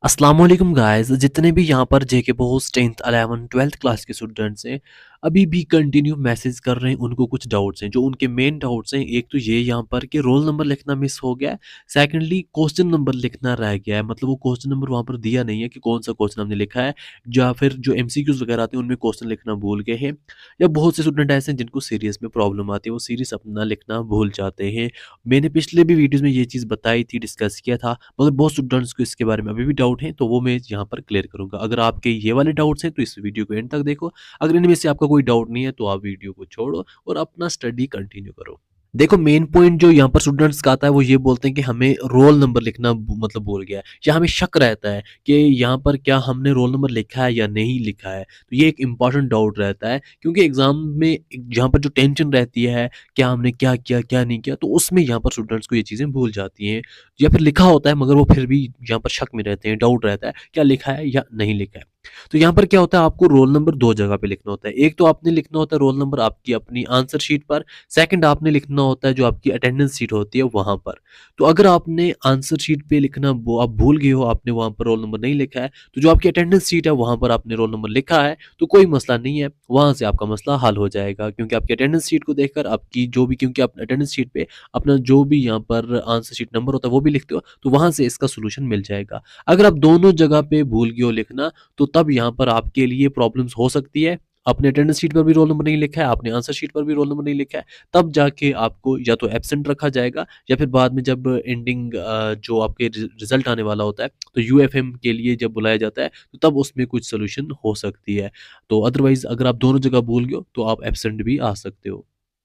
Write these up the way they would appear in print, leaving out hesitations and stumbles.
अस्सलाम वालेकुम गाइस। जितने भी यहाँ पर जेके बोस 10th 11 12th क्लास के स्टूडेंट्स हैं, अभी भी कंटिन्यू मैसेज कर रहे हैं। उनको कुछ डाउट्स हैं। जो उनके मेन डाउट्स हैं, एक तो ये यहाँ पर कि रोल नंबर लिखना मिस हो गया है। सेकंडली क्वेश्चन नंबर लिखना रह गया है, मतलब वो क्वेश्चन नंबर वहाँ पर दिया नहीं है कि कौन सा क्वेश्चन हमने लिखा है, या फिर जो एमसीक्यूज वगैरह आते हैं उनमें क्वेश्चन लिखना भूल गए हैं। या बहुत से स्टूडेंट ऐसे हैं जिनको सीरीज में प्रॉब्लम आती है, वो सीरीज अपना लिखना भूल जाते हैं। मैंने पिछले भी वीडियोस में ये चीज़ बताई थी, डिस्कस किया था, मगर बहुत स्टूडेंट्स को इसके बारे में अभी भी डाउट है, तो वो मैं यहाँ पर क्लियर करूँगा। अगर आपके ये वाले डाउट्स हैं तो इस वीडियो को एंड तक देखो। अगर इनमें से आपका कोई डाउट नहीं है तो आप वीडियो को छोड़ो और अपना स्टडी कंटिन्यू करो। देखो, मेन पॉइंट जो यहाँ पर स्टूडेंट्स का आता है वो ये बोलते हैं कि हमें रोल नंबर लिखना मतलब भूल गया है, या हमें शक रहता है कि यहाँ पर क्या हमने रोल नंबर लिखा है या नहीं लिखा है। तो ये एक इंपॉर्टेंट डाउट रहता है, क्योंकि एग्जाम में जहाँ पर जो टेंशन रहती है, क्या हमने क्या किया क्या नहीं किया, तो उसमें यहाँ पर स्टूडेंट्स को ये चीज़ें भूल जाती हैं। या फिर लिखा होता है मगर वो फिर भी यहाँ पर शक में रहते हैं, डाउट रहता है क्या लिखा है या नहीं लिखा है। तो यहाँ पर क्या होता है, आपको रोल नंबर दो जगह पे लिखना होता है। एक तो आपने लिखना होता है रोल नंबर आपकी अपनी आंसर शीट पर, सेकंड आपने लिखना होता है जो आपकी अटेंडेंस शीट होती है वहाँ पर। तो अगर आपने आंसर शीट पे लिखना वो आप भूल गए हो, आपने वहाँ पर रोल नंबर नहीं लिखा है, तो जो आपकी अटेंडेंस शीट है वहाँ पर आपने रोल नंबर लिखा है, तो कोई मसला नहीं है, वहाँ से आपका मसला हल हो जाएगा। क्योंकि आपकी अटेंडेंस शीट को देखकर आपकी जो भी, क्योंकि आप अटेंडेंस शीट पे अपना जो भी यहाँ पर आंसर शीट नंबर होता है वो भी लिखते हो, तो वहाँ से इसका सोल्यूशन मिल जाएगा। अगर आप दोनों जगह पे भूल गए हो लिखना, तो तब यहाँ पर आपके लिए प्रॉब्लम्स हो सकती है। आपने अटेंडेंस शीट पर भी रोल नंबर नहीं लिखा है, आपने आंसर शीट पर भी रोल नंबर नहीं लिखा है, तब जाके आपको या तो एब्सेंट रखा जाएगा, या फिर बाद में जब एंडिंग जो आपके रिजल्ट आने वाला होता है, तो यूएफएम के लिए जब बुलाया जाता है, तो तब उसमें कुछ सोल्यूशन हो सकती है। तो अदरवाइज अगर आप दोनों जगह भूल गए हो तो आप एब्सेंट भी आ सकते हो।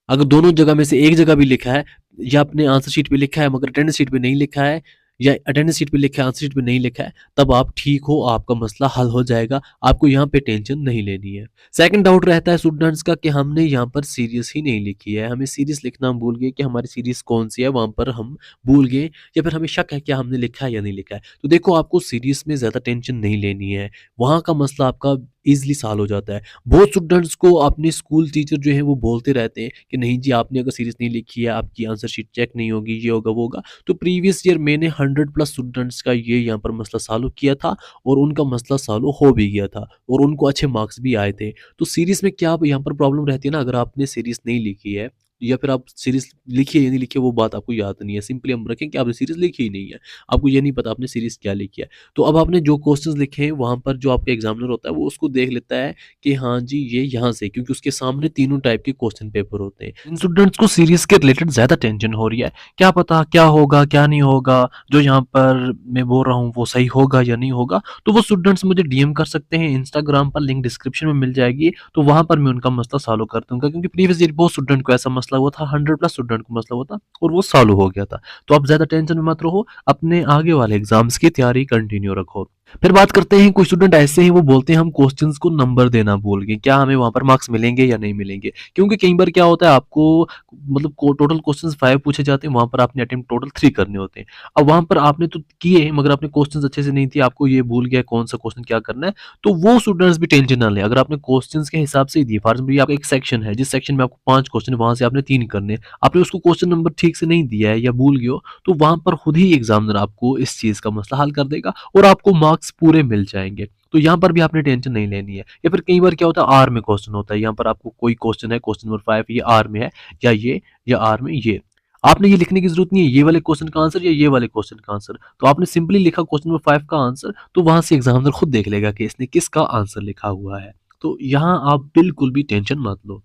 अगर दोनों जगह में से एक जगह भी लिखा है, या आपने आंसर शीट पे लिखा है मगर अटेंडेंस शीट पे नहीं लिखा है, या अटेंडेंस शीट पे लिखा है आंसर शीट पे नहीं लिखा है, तब आप ठीक हो, आपका मसला हल हो जाएगा। आपको यहाँ पे टेंशन नहीं लेनी है। सेकंड डाउट रहता है स्टूडेंट्स का कि हमने यहाँ पर सीरीज ही नहीं लिखी है, हमें सीरीज लिखना हम भूल गए कि हमारी सीरीज कौन सी है, वहाँ पर हम भूल गए, या फिर हमें शक है कि हमने लिखा है या नहीं लिखा है। तो देखो, आपको सीरीज में ज़्यादा टेंशन नहीं लेनी है, वहाँ का मसला आपका ईजिली सॉल्व हो जाता है। बहुत स्टूडेंट्स को अपने स्कूल टीचर जो है वो बोलते रहते हैं कि नहीं जी, आपने अगर सीरीज नहीं लिखी है, आपकी आंसर शीट चेक नहीं होगी, ये होगा वो होगा। तो प्रीवियस ईयर मैंने 100 प्लस स्टूडेंट्स का ये यहाँ पर मसला सॉल्व किया था, और उनका मसला सॉल्व हो भी गया था, और उनको अच्छे मार्क्स भी आए थे। तो सीरीज में क्या यहाँ पर प्रॉब्लम रहती है ना, अगर आपने सीरीज नहीं लिखी है, या फिर आप सीरीज लिखी है या नहीं लिखी है वो बात आपको याद नहीं है, सिंपली हम रखें कि आपने सीरीज लिखी ही नहीं है, आपको ये नहीं पता आपने सीरीज क्या लिखी है। तो अब आपने जो क्वेश्चंस लिखे हैं वहाँ पर जो आपका एग्जामिनर होता है वो उसको देख लेता है कि हाँ जी ये यहाँ से, क्योंकि उसके सामने तीनों टाइप के क्वेश्चन पेपर होते हैं। इन स्टूडेंट्स को सीरीज के रिलेटेड ज़्यादा टेंशन हो रही है, क्या पता क्या होगा क्या नहीं होगा, जो यहाँ पर मैं बोल रहा हूँ वो सही होगा या नहीं होगा। तो वो स्टूडेंट्स मुझे डीएम कर सकते हैं इंस्टाग्राम पर, लिंक डिस्क्रिप्शन में मिल जाएगी, तो वहाँ पर मैं उनका मसला सॉल्व कर दूंगा। क्योंकि प्रीवियस ईयर बहुत स्टूडेंट को ऐसा मसला हुआ था, 100 प्लस स्टूडेंट को मसला हुआ था, और वो सॉल्व हो गया था। तो आप ज़्यादा टेंशन में मत रहो, अपने आगे वाले एग्जाम्स की तैयारी कंटिन्यू रखो। फिर बात करते हैं, कुछ स्टूडेंट ऐसे हैं वो बोलते हैं हम क्वेश्चंस को नंबर देना भूल गए, क्या हमें वहाँ पर मार्क्स मिलेंगे या नहीं मिलेंगे। क्योंकि कई बार क्या होता है, आपको मतलब टोटल क्वेश्चंस 5 पूछे जाते हैं, वहाँ पर आपने अटेम्प्ट टोटल 3 करने होते हैं। अब वहाँ पर आपने तो किए हैं मगर आपने क्वेश्चंस अच्छे से नहीं दिए, आपको ये भूल गया कौन सा क्वेश्चन क्या करना है। तो वो स्टूडेंट्स भी टेंशन ना लें, अगर आपने क्वेश्चंस के हिसाब से ही दिए, फॉर एग्जाम्पल आपका एक सेक्शन है जिस सेक्शन में आपको 5 क्वेश्चन है, वहाँ से आपने 3 करने, आपने उसको क्वेश्चन नंबर ठीक से नहीं दिया है या भूल गए हो, तो वहाँ पर खुद ही एग्जामिनर आपको इस चीज़ का मसला हल कर देगा और आपको मार्क्स पूरे मिल जाएंगे। तो यहाँ पर भी आपने टेंशन नहीं लेनी है। या फिर कई बार क्या होता है, आर में क्वेश्चन होता है, यहाँ पर आपको कोई क्वेश्चन है, क्वेश्चन नंबर 5 ये आर में है, या ये, या आर में ये, आपने ये लिखने की जरूरत नहीं है ये वाले क्वेश्चन का आंसर या ये वाले क्वेश्चन का आंसर। तो आपने सिंपली लिखा क्वेश्चन नंबर 5 का आंसर, तो वहां से एग्जामिनर खुद देख लेगा कि इसने किसका आंसर लिखा हुआ है। तो यहाँ आप बिल्कुल भी टेंशन मत लो।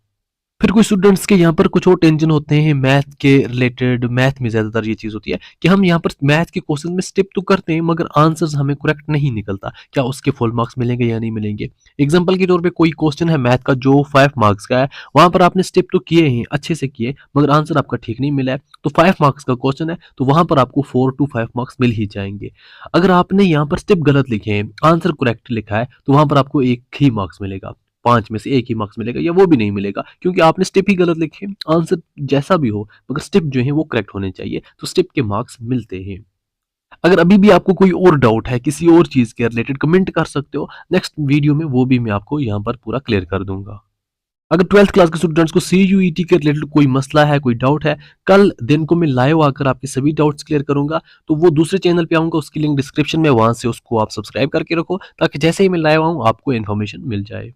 फिर कुछ स्टूडेंट्स के यहाँ पर कुछ और टेंशन होते हैं मैथ के रिलेटेड। मैथ में ज़्यादातर ये चीज़ होती है कि हम यहाँ पर मैथ के क्वेश्चन में स्टेप तो करते हैं मगर आंसर्स हमें करेक्ट नहीं निकलता, क्या उसके फुल मार्क्स मिलेंगे या नहीं मिलेंगे। एग्जांपल के तौर पे कोई क्वेश्चन है मैथ का जो 5 मार्क्स का है, वहाँ पर आपने स्टेप तो किए हैं अच्छे से किए मगर आंसर आपका ठीक नहीं मिला है, तो 5 मार्क्स का क्वेश्चन है, तो वहाँ पर आपको 4 to 5 मार्क्स मिल ही जाएंगे। अगर आपने यहाँ पर स्टेप गलत लिखे हैं, आंसर करेक्ट लिखा है, तो वहाँ पर आपको 1 ही मार्क्स मिलेगा, 5 में से 1 ही मार्क्स मिलेगा, या वो भी नहीं मिलेगा क्योंकि आपने स्टेप ही गलत लिखे। आंसर जैसा भी हो मगर स्टेप जो है वो करेक्ट होने चाहिए, तो स्टेप के मार्क्स मिलते हैं। अगर अभी भी आपको कोई और डाउट है किसी और चीज़ के रिलेटेड, कमेंट कर सकते हो, नेक्स्ट वीडियो में वो भी मैं आपको यहाँ पर पूरा क्लियर कर दूंगा। अगर 12th क्लास के स्टूडेंट्स को CUET के रिलेटेड कोई मसला है, कोई डाउट है, कल दिन को मैं लाइव आकर आपके सभी डाउट्स क्लियर करूँगा। तो वो दूसरे चैनल पे आऊँगा, उसकी लिंक डिस्क्रिप्शन में, वहाँ से उसको आप सब्सक्राइब करके रखो ताकि जैसे ही मैं लाइव आऊँ आपको इन्फॉर्मेशन मिल जाए।